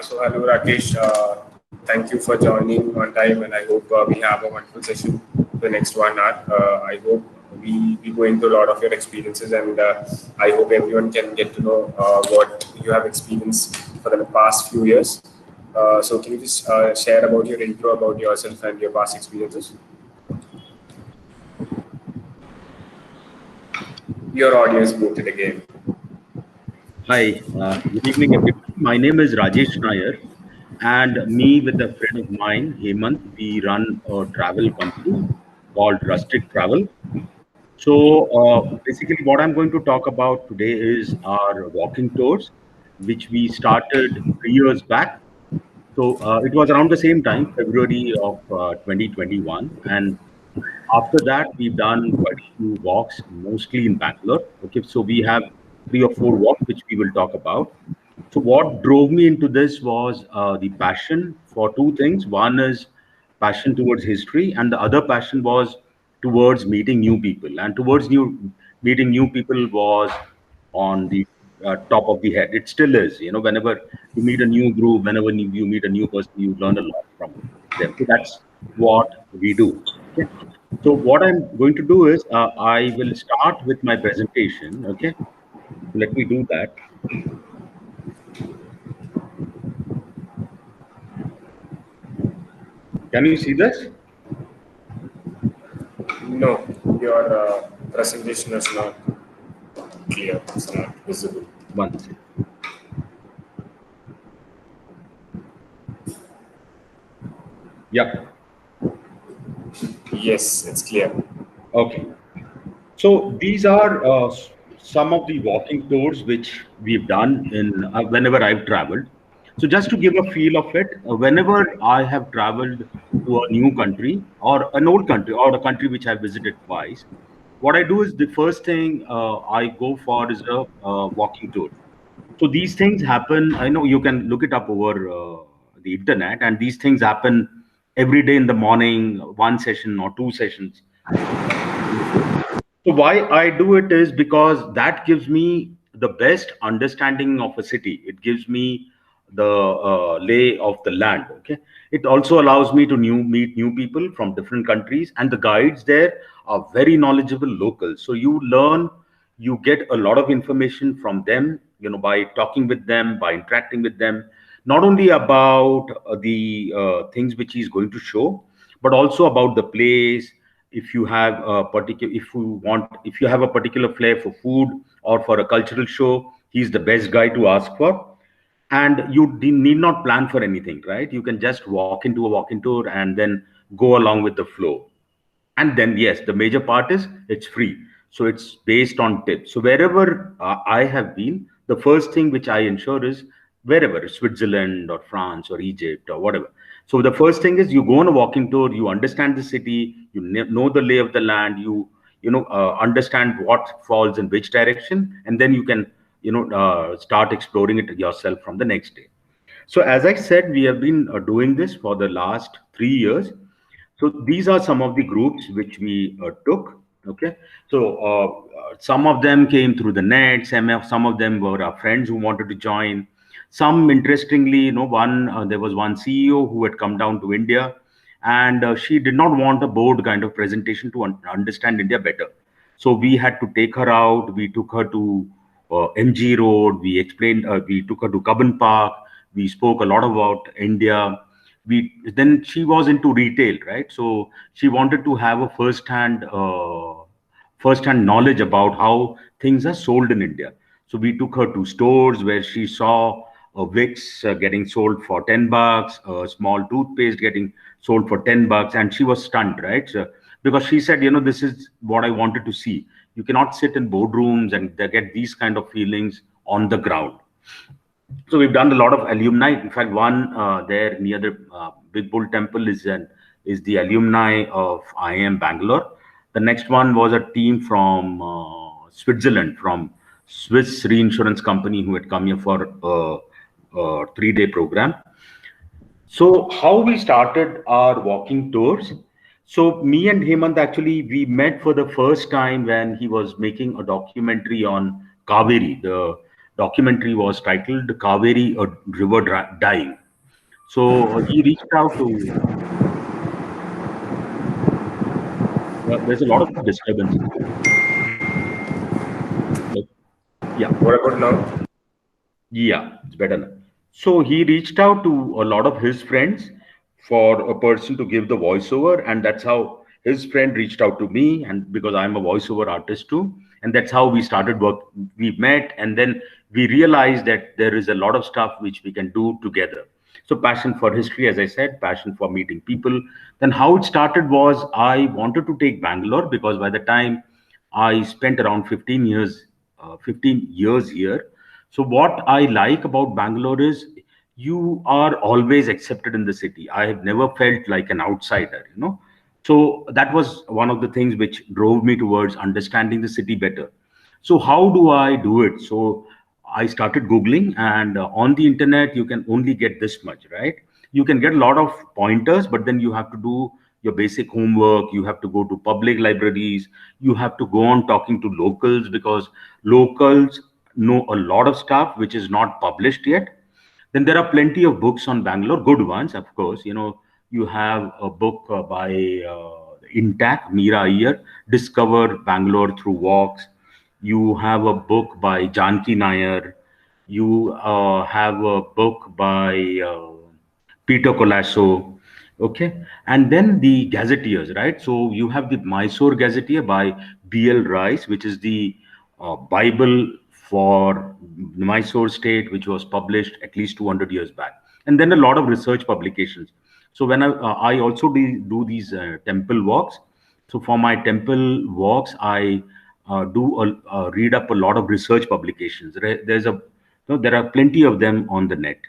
So hello Rakesh, thank you for joining on time, and I hope we have a wonderful session for the next 1 hour. I hope we go into a lot of your experiences, and I hope everyone can get to know what you have experienced for the past few years. So can you just share about your intro about yourself and your past experiences? Your audio is muted again. Hi, good evening, everyone. My name is Rajesh Nair, and me with a friend of mine, Hemant, we run a travel company called Rustic Travel. So, basically, what I'm going to talk about today is our walking tours, which we started 3 years back. So, it was around the same time, February of 2021, and after that, we've done quite a few walks, mostly in Bangalore. Okay, so we have 3 or 4 walks which we will talk about. So what drove me into this was the passion for two things. One is passion towards history, and the other passion was towards meeting new people. And towards new meeting new people was on the top of the head. It still is. You know, whenever you meet a new group, whenever you meet a new person, you learn a lot from them. So that's what we do. Okay. So what I'm going to do is I will start with my presentation. Okay. Let me do that. Can you see this? No, your presentation is not clear. It's not visible. One second. Yep. Yes, it's clear. Okay. So these are some of the walking tours which we've done in whenever I've traveled. So just to give a feel of it, whenever I have traveled to a new country or an old country or a country which I've visited twice, what I do is the first thing I go for is a walking tour. So these things happen. I know you can look it up over the internet, and these things happen every day in the morning, one session or two sessions. So why I do it is because that gives me the best understanding of a city. It gives me the lay of the land. Okay. It also allows me to meet new people from different countries, and the guides there are very knowledgeable locals. So you learn, you get a lot of information from them. You know, by talking with them, by interacting with them, not only about the things which he's going to show, but also about the place. If you have a particular, if you have a particular flair for food or for a cultural show, he's the best guy to ask for. And you need not plan for anything, right? You can just walk into a walking tour and then go along with the flow. And then, yes, the major part is it's free. So it's based on tips. So wherever I have been, the first thing which I ensure is wherever, Switzerland or France or Egypt or whatever. So the first thing is you go on a walking tour, you understand the city, you know the lay of the land, you understand what falls in which direction, and then you can start exploring it yourself from the next day. So as I said, we have been doing this for the last 3 years. So these are some of the groups which we took. Okay, so some of them came through the net. Some of them were our friends who wanted to join. Some, interestingly, one there was one CEO who had come down to India, and she did not want a board kind of presentation to understand India better. So we had to take her out. We took her to MG Road. We explained. We took her to Cubbon Park. We spoke a lot about India. We then she was into retail, right? So she wanted to have a first-hand knowledge about how things are sold in India. So we took her to stores where she saw a Vicks getting sold for $10, a small toothpaste getting sold for $10, and she was stunned, right? So, because she said, this is what I wanted to see. You cannot sit in boardrooms and they get these kind of feelings on the ground. So we've done a lot of alumni. In fact, one there near the Big Bull Temple is the alumni of IIM Bangalore. The next one was a team from Switzerland, from Swiss Reinsurance Company, who had come here for a 3-day program. So how we started our walking tours. So me and Hemant, actually, we met for the first time when he was making a documentary on Kaveri, the documentary was titled Kaveri, a River Dying. So he reached out to, there's a lot of disturbance. Yeah. What about now? Yeah, it's better now. So he reached out to a lot of his friends for a person to give the voiceover, and that's how his friend reached out to me, and because I'm a voiceover artist too, and that's how we started work. We met, and then we realized that there is a lot of stuff which we can do together. So passion for history, as I said, passion for meeting people. Then how it started was I wanted to take Bangalore because by the time I spent around 15 years here. So what I like about Bangalore is you are always accepted in the city. I have never felt like an outsider, you know. So that was one of the things which drove me towards understanding the city better. So how do I do it? So I started Googling, and on the internet, you can only get this much, right? You can get a lot of pointers, but then you have to do your basic homework. You have to go to public libraries. You have to go on talking to locals because locals know a lot of stuff which is not published yet. Then there are plenty of books on Bangalore, good ones, of course. You know, you have a book by Intact, Meera Iyer, Discover Bangalore Through Walks. You have a book by Janki Nair. You have a book by Peter Colasso. Okay. And then the gazetteers, right? So you have the Mysore Gazetteer by B.L. Rice, which is the Bible for Mysore state, which was published at least 200 years back. And then a lot of research publications. So when I also do these temple walks. So for my temple walks, I read up a lot of research publications. There are plenty of them on the net.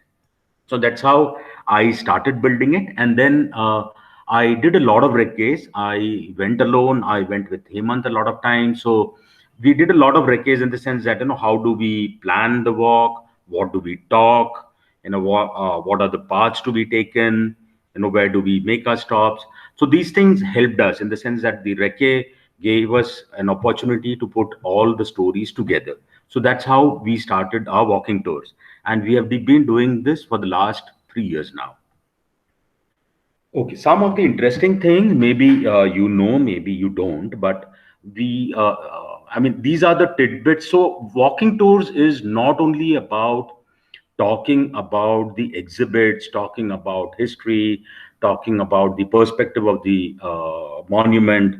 So that's how I started building it. And then I did a lot of recce. I went alone. I went with Hemant a lot of times. So we did a lot of recce in the sense that, you know, how do we plan the walk? What do we talk? You know, what are the paths to be taken? You know, where do we make our stops? So these things helped us in the sense that the recce gave us an opportunity to put all the stories together. So that's how we started our walking tours. And we have been doing this for the last 3 years now. Okay, some of the interesting things, maybe you know, maybe you don't, but I mean, these are the tidbits. So, walking tours is not only about talking about the exhibits, talking about history, talking about the perspective of the monument.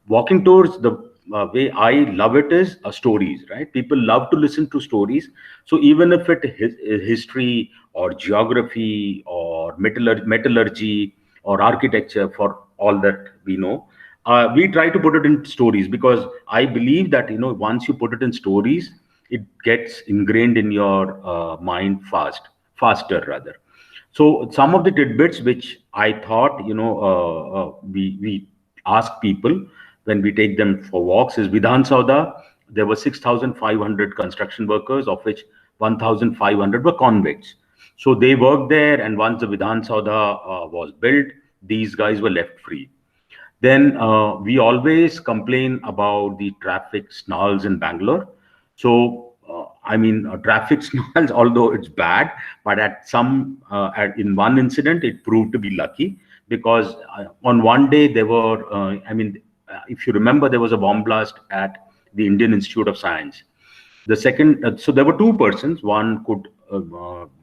Walking tours, the way I love it is stories, right? People love to listen to stories. So even if it is history or geography or metallurgy or architecture, for all that we know, we try to put it in stories because I believe that, you know, once you put it in stories, it gets ingrained in your mind faster rather. So some of the tidbits which I thought, you know, we ask people when we take them for walks is Vidhan Sauda. There were 6,500 construction workers, of which 1,500 were convicts. So they worked there, and once the Vidhan Sauda was built, these guys were left free. Then we always complain about the traffic snarls in Bangalore. So I mean, traffic snarls, although it's bad, but in one incident, it proved to be lucky because on one day there were, if you remember, there was a bomb blast at the Indian Institute of Science. The second, so there were two persons. One could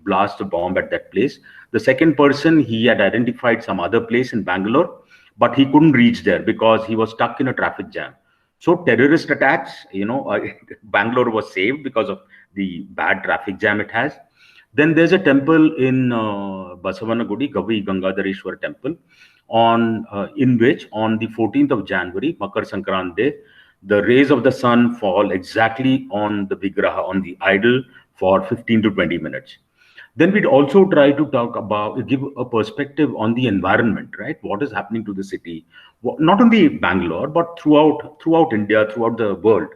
blast a bomb at that place. The second person, he had identified some other place in Bangalore, but he couldn't reach there because he was stuck in a traffic jam. So terrorist attacks, you know, Bangalore was saved because of the bad traffic jam it has. Then there's a temple in Basavanagudi, Gavi Gangadhareshwar temple, in which on the 14th of January, Makar Sankranti, the rays of the sun fall exactly on the Vigraha, on the idol, for 15 to 20 minutes. Then we'd also try to give a perspective on the environment, right? What is happening to the city, not only Bangalore, but throughout India, throughout the world.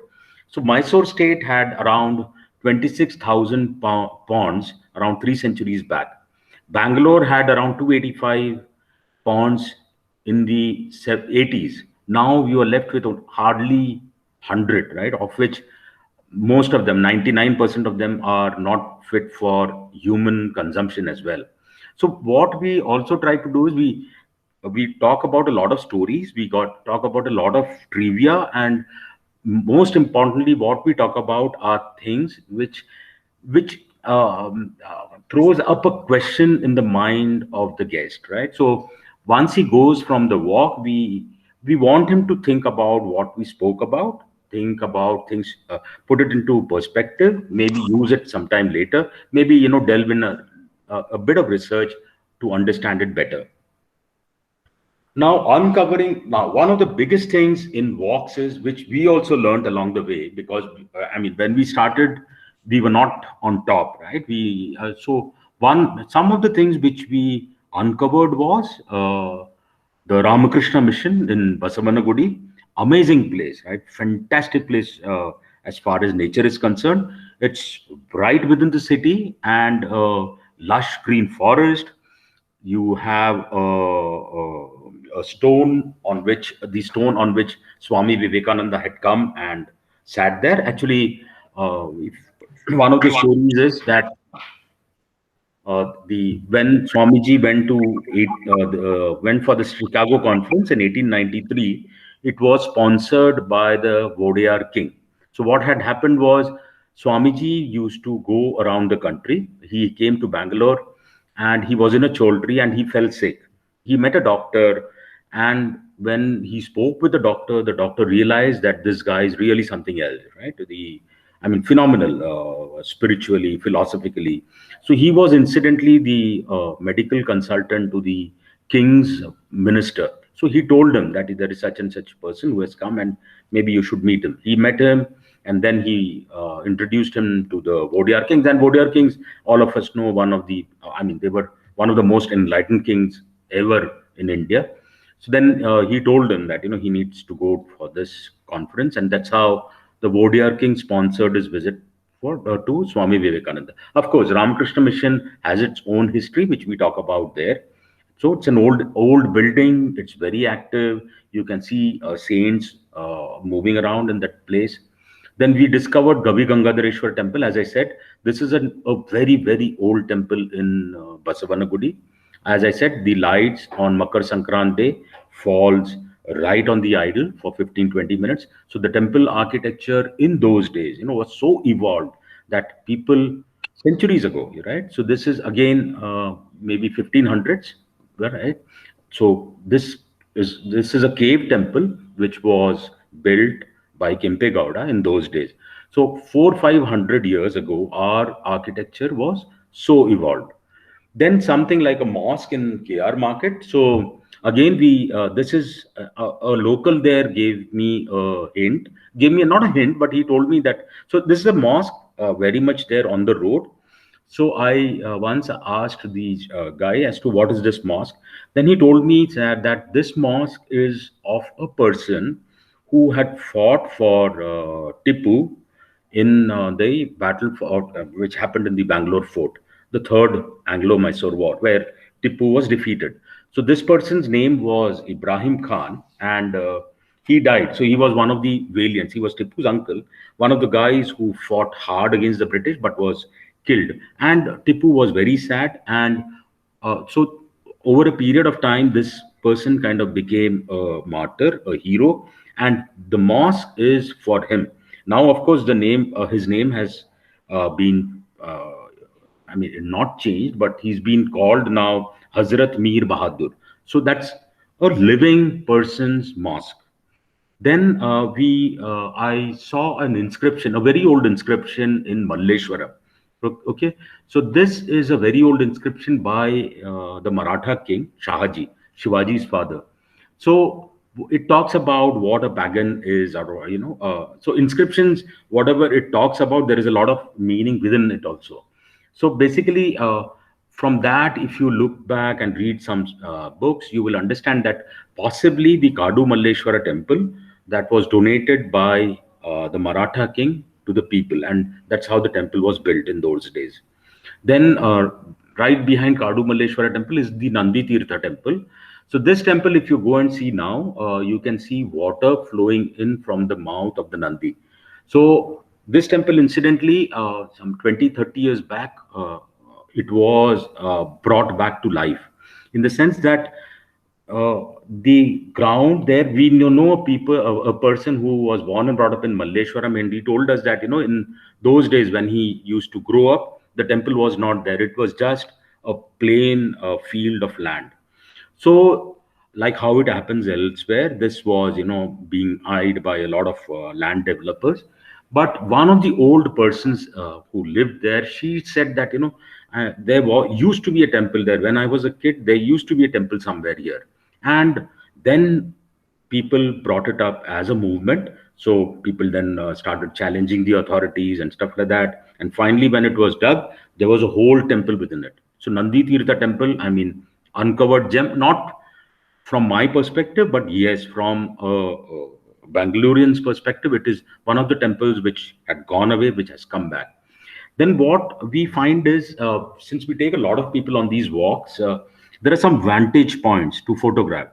So Mysore state had around 26,000 ponds around 3 centuries back. Bangalore had around 285 ponds in the 80s. Now we are left with hardly 100, right? Of which most of them, 99% of them, are not fit for human consumption as well. So what we also try to do is we talk about a lot of stories, we got talk about a lot of trivia, and most importantly, what we talk about are things which throws up a question in the mind of the guest, right? So once he goes from the walk, we want him to think about what we spoke about, think about things, put it into perspective, maybe use it sometime later, maybe delve in a bit of research to understand it better. Now, one of the biggest things in walks is, which we also learned along the way, because I mean, when we started, we were not on top, right? Some of the things which we uncovered was the Ramakrishna Mission in Basavanagudi. Amazing place, right? Fantastic place as far as nature is concerned. It's right within the city, and lush green forest. You have a stone on which Swami Vivekananda had come and sat there. Actually, one of the stories is that the when Swamiji went for the Chicago conference in 1893, it was sponsored by the Vodiyar king. So what had happened was, Swamiji used to go around the country. He came to Bangalore, and he was in a Choltri, and he fell sick. He met a doctor, and when he spoke with the doctor realized that this guy is really something else, right? I mean, phenomenal, spiritually, philosophically. So he was incidentally the medical consultant to the king's minister. So he told him that there is such and such person who has come, and maybe you should meet him. He met him, and then he introduced him to the Vodiyar kings. And Vodiyar kings, all of us know, they were one of the most enlightened kings ever in India. So then he told him that he needs to go for this conference, and that's how the Vodiyar king sponsored his visit to Swami Vivekananda. Of course, Ramakrishna Mission has its own history, which we talk about there. So it's an old building. It's very active. You can see saints moving around in that place. Then we discovered Gavi Gangadhareshwar temple. As I said, this is a very, very old temple in Basavanagudi. As I said, the lights on Makar Sankrant day falls right on the idol for 15-20 minutes. So the temple architecture in those days, was so evolved that people centuries ago, right? So this is again maybe 1500s, right? So this is a cave temple which was built by Kempe Gowda in those days. So 400-500 years ago, our architecture was so evolved. Then something like a mosque in KR Market. So again, we this is a local there gave me a hint, gave me not a hint, but he told me that, so this is a mosque very much there on the road. So I once asked the guy as to what is this mosque. Then he told me that this mosque is of a person who had fought for Tipu in the battle which happened in the Bangalore fort, the Third Anglo-Mysore War, where Tipu was defeated. So this person's name was Ibrahim Khan, and he died. So he was one of the valiants. He was Tipu's uncle, one of the guys who fought hard against the British but was killed. And Tipu was very sad, and so over a period of time, this person kind of became a martyr, a hero, and the mosque is for him. Now, of course, his name has been, not changed, but he's been called now Hazrat Mir Bahadur. So that's a living person's mosque. Then I saw an inscription, a very old inscription in Malleshwaram. Okay, so this is a very old inscription by the Maratha king Shahaji, Shivaji's father. So it talks about what a pagan is, or so inscriptions, whatever it talks about, there is a lot of meaning within it also. So basically, from that, if you look back and read some books, you will understand that possibly the Kadu Malleshwara temple that was donated by the Maratha king to the people, and that's how the temple was built in those days. Then right behind Kadu Malleshwara temple is the Nandi Tirtha temple. So this temple, if you go and see now, you can see water flowing in from the mouth of the Nandi. So This temple, incidentally, some 20, 30 years back, it was brought back to life, in the sense that the ground there, we know a person who was born and brought up in Malleshwaram, and he told us that, in those days when he used to grow up, the temple was not there. It was just a plain field of land. So, like how it happens elsewhere, this was, being eyed by a lot of land developers. But one of the old persons who lived there, she said that, there used to be a temple there. When I was a kid, there used to be a temple somewhere here. And then people brought it up as a movement. So people then started challenging the authorities and stuff like that. And finally, when it was dug, there was a whole temple within it. So Nandi Tirtha temple, I mean, uncovered gem, not from my perspective, but yes, from a Bangalorean's perspective, it is one of the temples which had gone away, which has come back. Then what we find is, since we take a lot of people on these walks, there are some vantage points to photograph.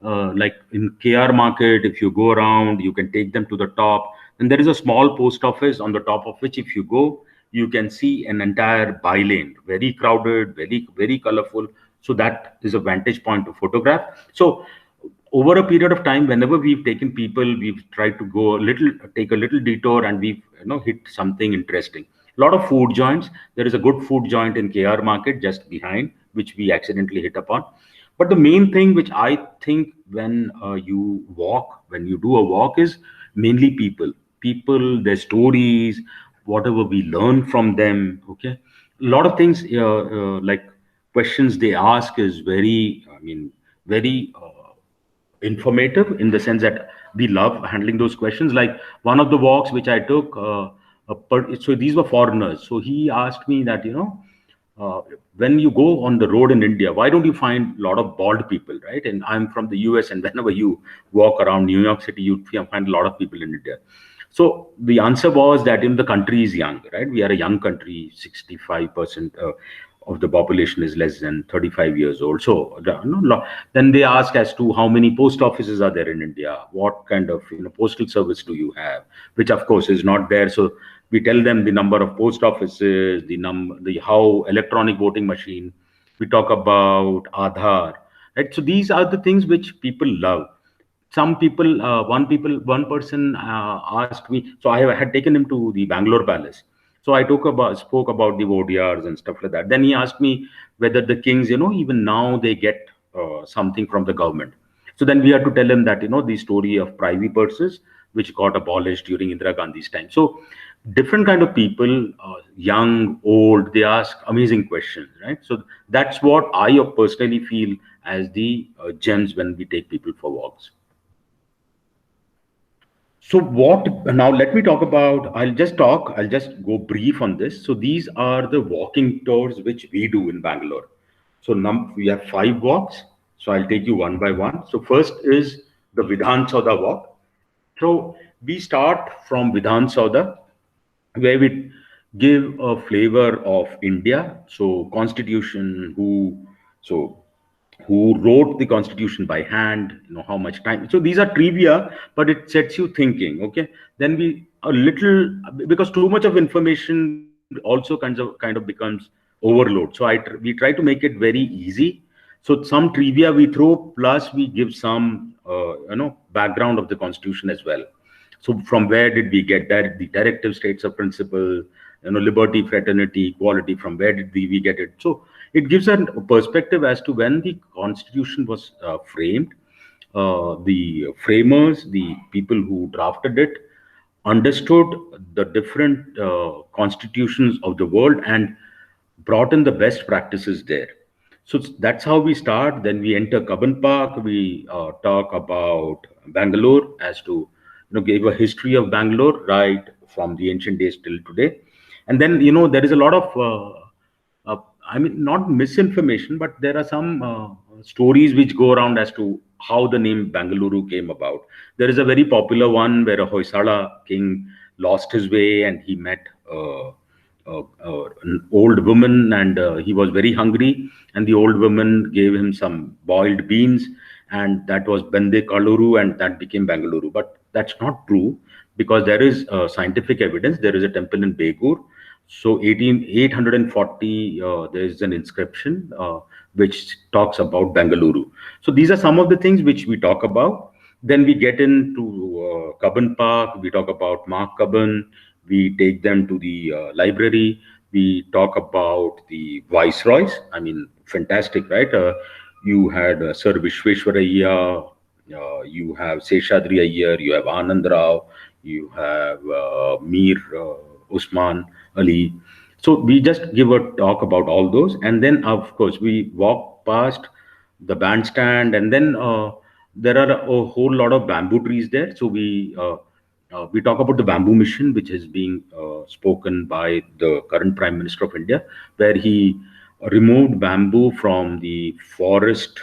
Like in KR Market, if you go around, you can take them to the top. And there is a small post office on the top of which, if you go, you can see an entire bylane, very crowded, very, very colorful. So that is a vantage point to photograph. So over a period of time, whenever we've taken people, we've tried to take a little detour, and we've hit something interesting. A lot of food joints. There is a good food joint in KR Market just behind, which we accidentally hit upon. But the main thing which I think, when when you do a walk, is mainly people, their stories, whatever we learn from them. Okay, a lot of things, like questions they ask is very, I mean, very informative, in the sense that we love handling those questions. Like one of the walks which I took, so these were foreigners. So he asked me that, when you go on the road in India, why don't you find a lot of bald people, right? And I'm from the US, and whenever you walk around New York City, you find a lot of people in India. So the answer was that, the country is young, right? We are a young country. 65% of the population is less than 35 years old. So then they ask as to how many post offices are there in India, what kind of postal service do you have, which of course is not there. So we tell them the number of post offices, the how electronic voting machine. We talk about Aadhaar, right? So these are the things which people love. Some people, one person asked me. So I had taken him to the Bangalore Palace. So I spoke about the ODRs and stuff like that. Then he asked me whether the kings, even now they get something from the government. So then we had to tell him that, the story of privy purses, which got abolished during Indira Gandhi's time. So different kind of people, young, old, they ask amazing questions, right? So that's what I personally feel as the gems when we take people for walks. So what now? Let me talk about. I'll just go brief on this. So these are the walking tours which we do in Bangalore. So we have 5 walks. So I'll take you one by one. So first is the Vidhan Sauda walk. So we start from Vidhan Sauda, where we give a flavor of India. So Constitution, who wrote the Constitution by hand, how much time. So these are trivia, but it sets you thinking. Okay, then we a little, because too much of information also kind of becomes overload. So we try to make it very easy. So some trivia we throw, plus we give some background of the Constitution as well. So from where did we get that? The directive states of principle, liberty, fraternity, equality, from where did we get it? So it gives a perspective as to when the Constitution was framed. The framers, the people who drafted it, understood the different constitutions of the world and brought in the best practices there. So that's how we start. Then we enter Cubbon Park. We talk about Bangalore, as to give a history of Bangalore right from the ancient days till today. And then there is a lot of I mean, not misinformation, but there are some stories which go around as to how the name Bangalore came about. There is a very popular one where a Hoysala king lost his way, and he met an old woman, and he was very hungry, and the old woman gave him some boiled beans, and that was Bende Kaluru, and that became Bangalore. But that's not true. because there is scientific evidence. There is a temple in Begur. So 840, there is an inscription which talks about Bengaluru. So these are some of the things which we talk about. Then we get into Cubbon Park. We talk about Mark Cubbon. We take them to the library. We talk about the viceroys. I mean, fantastic, right? You had Sir Vishweshwaraya, you have Seshadri Iyer, you have Anand Rao, you have Mir Usman Ali. So we just give a talk about all those, and then of course we walk past the bandstand, and then there are a whole lot of bamboo trees there. So we talk about the bamboo mission, which is being spoken by the current Prime Minister of India, where he removed bamboo from the forest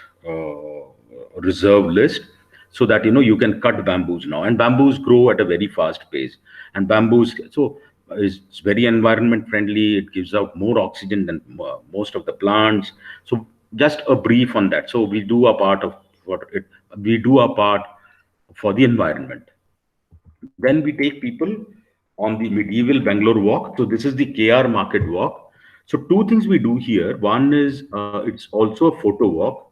reserve list, so that you can cut bamboos now, and bamboos grow at a very fast pace, and bamboos so it's very environment friendly. It gives out more oxygen than most of the plants. So just a brief on that. So we do a part of what it we do a part for the environment. Then we take people on the medieval Bangalore walk. So this is the KR Market walk. So two things we do here. One is it's also a photo walk.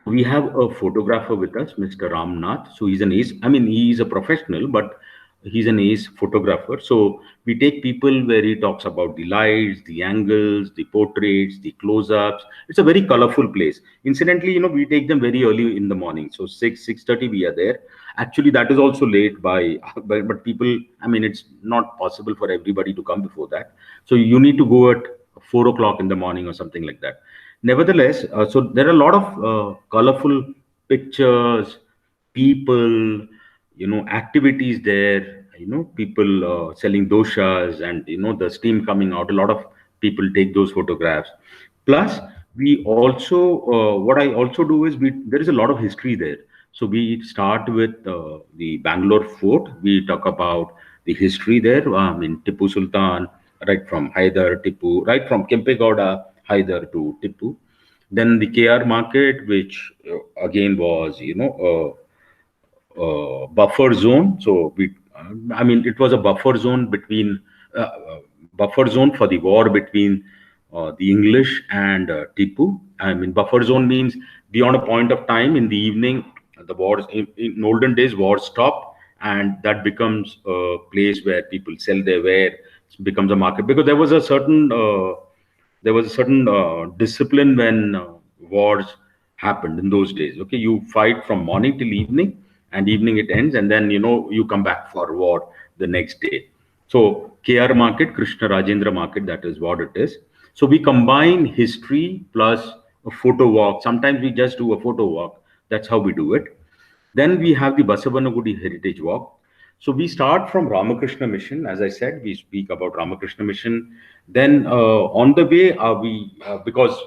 We have a photographer with us, Mr. Ramnath. So he's an ace. I mean, he is a professional, but he's an ace photographer. So we take people where he talks about the lights, the angles, the portraits, the close-ups. It's a very colorful place. Incidentally, we take them very early in the morning. So 6:30 we are there. Actually, that is also late but people, I mean, it's not possible for everybody to come before that. So you need to go at 4 o'clock in the morning or something like that. Nevertheless, so there are a lot of colorful pictures, people, activities there, people selling doshas, and, the steam coming out. A lot of people take those photographs. Plus, we also, what I also do is there is a lot of history there. So we start with the Bangalore Fort. We talk about the history there. I mean, Tipu Sultan, right from Hyder, Tipu, right from Kempegowda, Hyder to Tipu. Then the KR Market, which again was, buffer zone. So I mean, it was a buffer zone buffer zone for the war between the English and Tipu. I mean, buffer zone means beyond a point of time in the evening, the wars in olden days, wars stop, and that becomes a place where people sell their wear. It becomes a market, because there was a certain discipline when wars happened in those days. Okay, you fight from morning till evening, and evening it ends, and then you come back for war the next day. So KR Market, Krishna Rajendra Market, that is what it is. So we combine history plus a photo walk. Sometimes we just do a photo walk. That's how we do it. Then we have the Basavanagudi Heritage Walk. So we start from Ramakrishna Mission. As I said, we speak about Ramakrishna Mission. Then on the way, because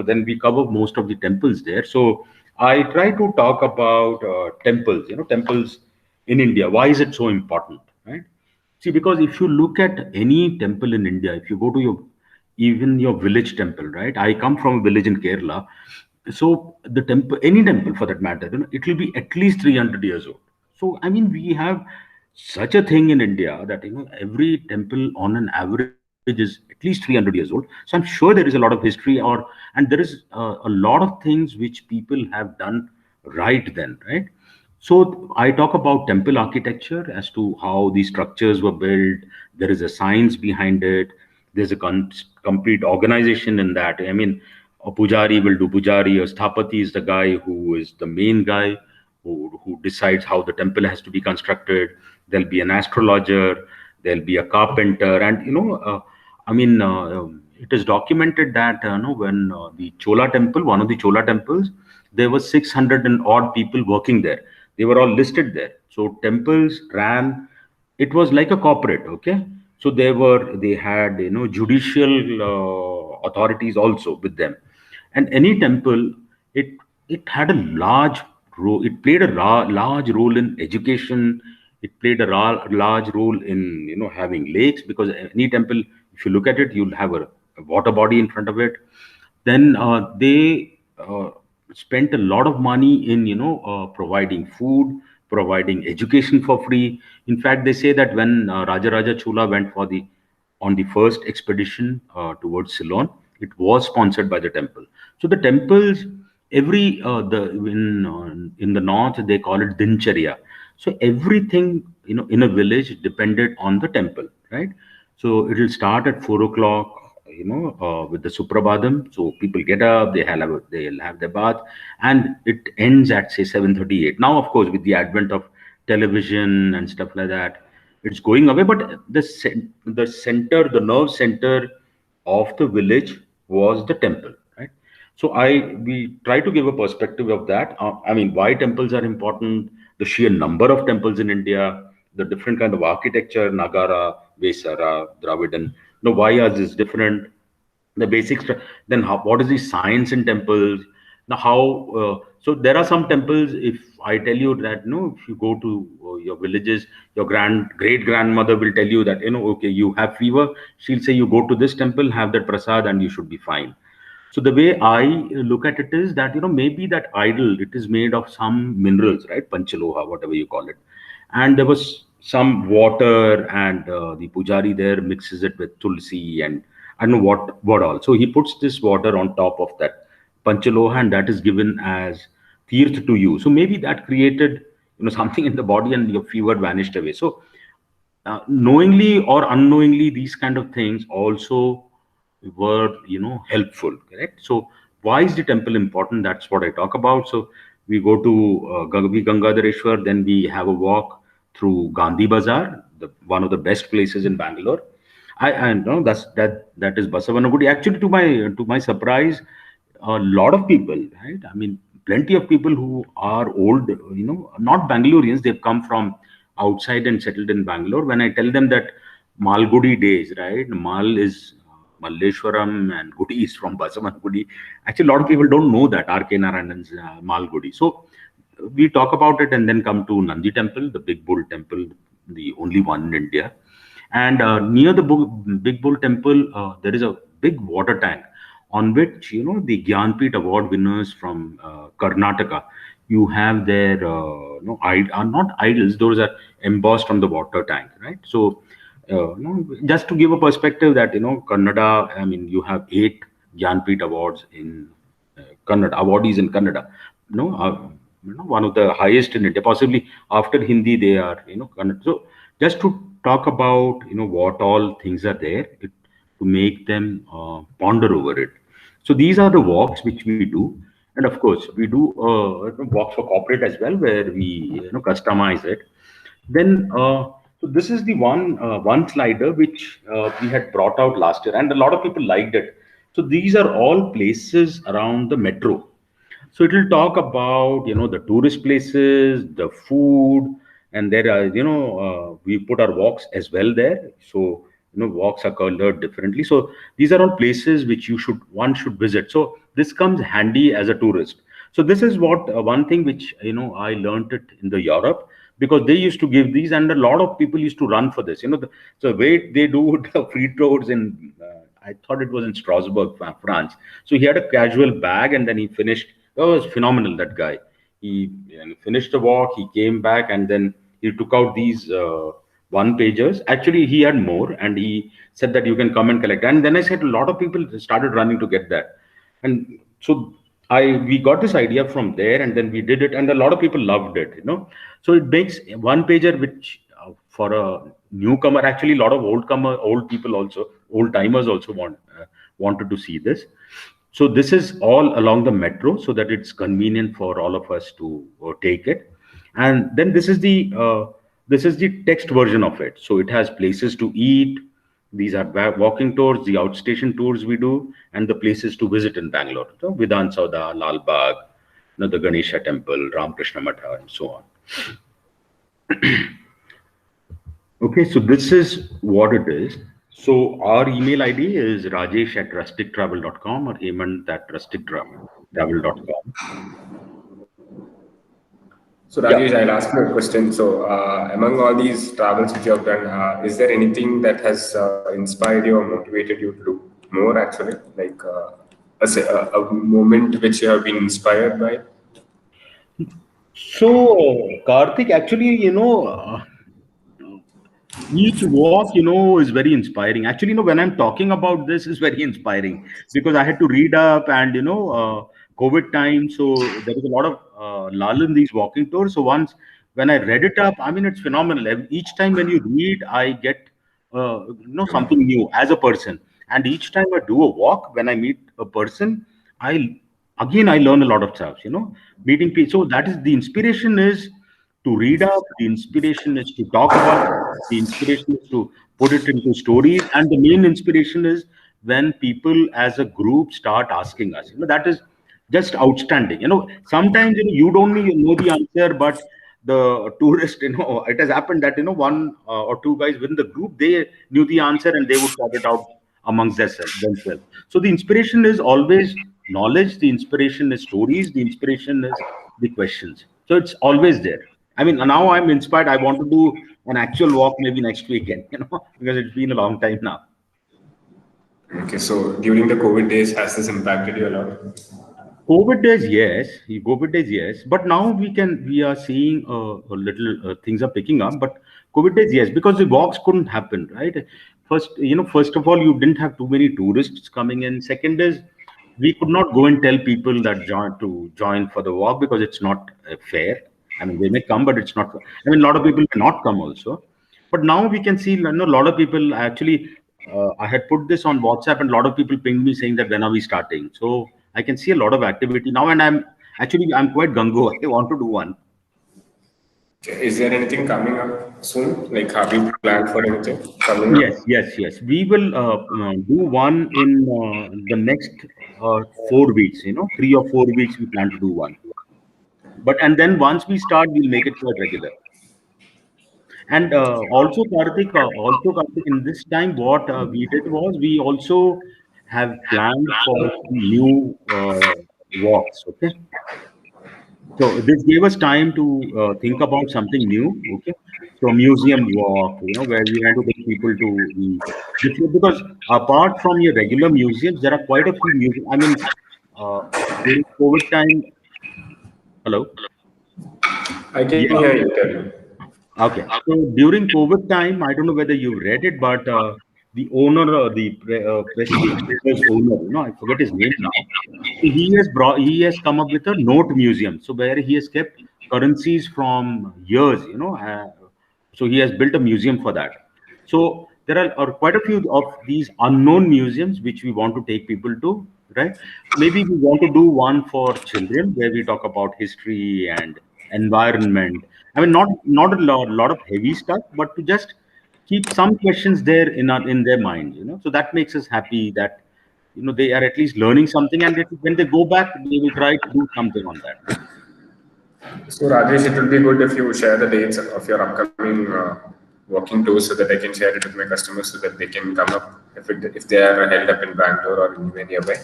then we cover most of the temples there. So I try to talk about temples. Temples in India. Why is it so important, right? See, because if you look at any temple in India, if you go to even your village temple, right? I come from a village in Kerala. So the temple, any temple for that matter, it will be at least 300 years old. So I mean, we have such a thing in India that every temple on an average is at least 300 years old. So I'm sure there is a lot of history, and there is a lot of things which people have done right then, right? So I talk about temple architecture as to how these structures were built. There is a science behind it. There's a complete organization in that. I mean, a pujari will do pujari. A sthapati is the guy who is the main guy who decides how the temple has to be constructed. There'll be an astrologer. There'll be a carpenter, and I mean, it is documented that when the Chola temple, one of the Chola temples, there were 600 and odd people working there. They were all listed there. So temples ran. It was like a corporate. Okay, so they had judicial authorities also with them, and any temple, it had a large role. It played a large role in education. It played a large role in having lakes, because any temple, if you look at it, you'll have a water body in front of it. Then they spent a lot of money in providing food. providing education for free. In fact, they say that when Rajaraja Chola went on the first expedition towards Ceylon, it was sponsored by the temple. So the temples, every the in the north they call it Dincharya. So everything in a village depended on the temple, right? So it will start at 4 o'clock, with the Suprabhadam. So people get up, they'll have their bath, and it ends at say 7:38. Now, of course, with the advent of television and stuff like that, it's going away. But the nerve center of the village was the temple, right? So we try to give a perspective of that. I mean, why temples are important, the sheer number of temples in India, the different kind of architecture, Nagara, Vesara, Dravidan. Why ours is different, the basics. Then what is the science in temples? Now, so there are some temples. If I tell you that, if you go to your villages, your great grandmother will tell you that, okay, you have fever. She'll say you go to this temple, have that prasad, and you should be fine. So the way I look at it is that, maybe that idol, it is made of some minerals, right? Panchaloha, whatever you call it. And there was some water, and the pujari there mixes it with tulsi and I don't know what all. So he puts this water on top of that Panchaloha, and that is given as tirth to you. So maybe that created, something in the body, and your fever vanished away. So knowingly or unknowingly, these kind of things also were helpful, correct? So why is the temple important? That's what I talk about. So we go to Gangadhareshwar, then we have a walk through Gandhi Bazaar, one of the best places in Bangalore. I know that is Basavanagudi. Actually, to my surprise, a lot of people, right? I mean, plenty of people who are old, not Bangaloreans, they've come from outside and settled in Bangalore. When I tell them that Malgudi days, right? Mal is Malleshwaram and Gudi is from Basavanagudi. Actually, a lot of people don't know that R.K. Narayanan's Malgudi. So we talk about it and then come to Nandi Temple, the Big Bull Temple, the only one in India. And near the Big Bull Temple, there is a big water tank on which, the Gyanpit Award winners from Karnataka, you have their, are not idols, those are embossed on the water tank, right? So, just to give a perspective that, Kannada, I mean, you have 8 Gyanpit Awards in Kannada, awardees in Kannada, one of the highest in India, possibly after Hindi, they are, Kannada. So just to talk about, what all things are there to make them ponder over it. So these are the walks which we do. And of course, we do walks for corporate as well, where we, customize it. Then, so this is the one slider which we had brought out last year, and a lot of people liked it. So these are all places around the metro. So it will talk about, the tourist places, the food, and there are, we put our walks as well there. So, walks are colored differently. So these are all places which one should visit. So this comes handy as a tourist. So this is what one thing which, I learned it in the Europe, because they used to give these, and a lot of people used to run for this. The way they do the free tours in, I thought it was in Strasbourg, France. So he had a casual bag, and then he finished. That was phenomenal, that guy. He finished the walk, he came back, and then he took out these one pagers. Actually, he had more, and he said that you can come and collect. And then I said a lot of people started running to get that. And so we got this idea from there, and then we did it, and a lot of people loved it, So it makes one pager, which for a newcomer, actually a lot of old people also, old timers also wanted to see this. So this is all along the metro, so that it's convenient for all of us to take it. And then this is the text version of it. So it has places to eat. These are walking tours, the outstation tours we do, and the places to visit in Bangalore. So Vidhan Sauda, Lal Bagh, the Ganesha Temple, Ramakrishna Matha, and so on. Okay, so this is what it is. So our email ID is rajesh@rustictravel.com or hemant@rustictravel.com. So Rajesh, I'll ask you a question. So among all these travels which you have done, is there anything that has inspired you or motivated you to do more actually? Like a moment which you have been inspired by? So, Karthik, actually, each walk, is very inspiring. Actually, when I'm talking about this, is very inspiring because I had to read up and, COVID time. So there is a lot of lull in these walking tours. So once when I read it up, I mean, it's phenomenal. Each time when you read, I get, something new as a person. And each time I do a walk, when I meet a person, I learn a lot of stuff, meeting people. So that is the inspiration is to read up, the inspiration is to talk about it, the inspiration is to put it into stories, and the main inspiration is when people as a group start asking us. That is just outstanding. Sometimes you don't know the answer, but the tourist, it has happened that one or two guys within the group, they knew the answer and they would sort it out amongst themselves. So the inspiration is always knowledge, the inspiration is stories, the inspiration is the questions. So it's always there. I mean, now I'm inspired. I want to do an actual walk maybe next weekend, because it's been a long time now. Okay, so during the COVID days, has this impacted you a lot? COVID days, yes. COVID days, yes. But now we are seeing a little things are picking up. But COVID days, yes, because the walks couldn't happen, right? First of all, you didn't have too many tourists coming in. Second is we could not go and tell people that join for the walk because it's not fair. I mean, they may come, but it's not. I mean, a lot of people may not come also. But now we can see, a lot of people actually. I had put this on WhatsApp, and a lot of people pinged me saying that when are we starting? So I can see a lot of activity now, and I'm quite gungo. I want to do one. Is there anything coming up soon? Like, have you planned for anything coming up? Yes. We will do one in the next 4 weeks. 3 or 4 weeks we plan to do one. But and then once we start, we'll make it quite regular. And Karthik, in this time, what we did was we also have planned for new walks. Okay, so this gave us time to think about something new. Okay, so museum walk, where we want to take people to the because apart from your regular museums, there are quite a few museums. I mean, uh, during COVID time. Hello. I can Yeah. hear you. Tell me. Okay. So during COVID time, I don't know whether you read it, but the owner, Prestige Builders owner, I forget his name now. He has come up with a note museum. So where he has kept currencies from years, so he has built a museum for that. So there are quite a few of these unknown museums which we want to take people to, right? Maybe we want to do one for children where we talk about history and environment. I mean, not a lot of heavy stuff, but to just keep some questions there in their mind. So that makes us happy that they are at least learning something, and when they go back, they will try to do something on that. So, Rajesh, it will be good if you share the dates of your upcoming walking tours so that I can share it with my customers so that they can come up if they are held up in Bangalore or anywhere nearby.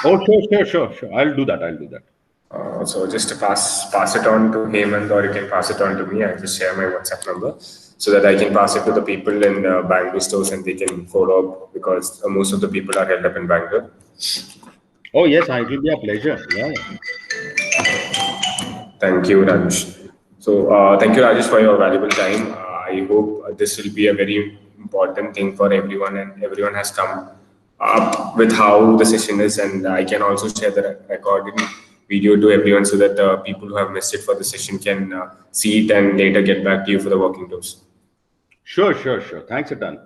Oh, sure. I'll do that. So just to pass it on to Hemant, or you can pass it on to me. I'll just share my WhatsApp number so that I can pass it to the people in Bangalore stores and they can follow up because most of the people are held up in Bangalore. Oh yes, it will be a pleasure. Yeah. Thank you, Rajesh. So thank you, Rajesh, for your valuable time. I hope this will be a very important thing for everyone, and everyone has come up with how the session is, and I can also share the recording video to everyone so that people who have missed it for the session can see it and later get back to you for the walking tours. Sure. Thanks a ton.